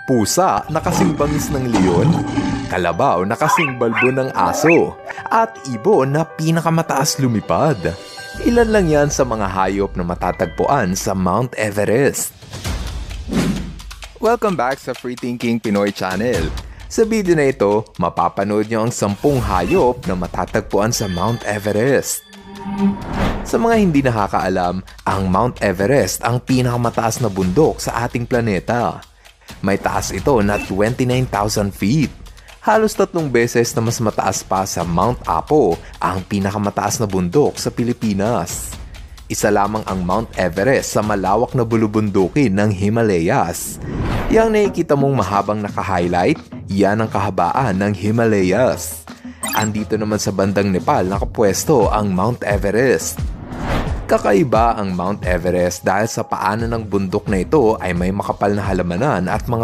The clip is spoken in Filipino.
pusa na kasing bangis ng leon, kalabaw na kasing balbo ng aso, at ibon na pinakamataas lumipad. Ilan lang yan sa mga hayop na matatagpuan sa Mount Everest. Welcome back sa Free Thinking Pinoy Channel. Sa video na ito, mapapanood nyo ang 10 hayop na matatagpuan sa Mount Everest. Sa mga hindi nakakaalam, ang Mount Everest ang pinakamataas na bundok sa ating planeta. May taas ito na 29,000 feet. Halos 3 beses na mas mataas pa sa Mount Apo, ang pinakamataas na bundok sa Pilipinas. Isa lamang ang Mount Everest sa malawak na bulubundukin ng Himalayas. Yang nakikita mong mahabang naka-highlight, yan ang kahabaan ng Himalayas. Andito naman sa bandang Nepal nakapwesto ang Mount Everest. Kakaiba ang Mount Everest dahil sa paanan ng bundok na ito ay may makapal na halamanan at mga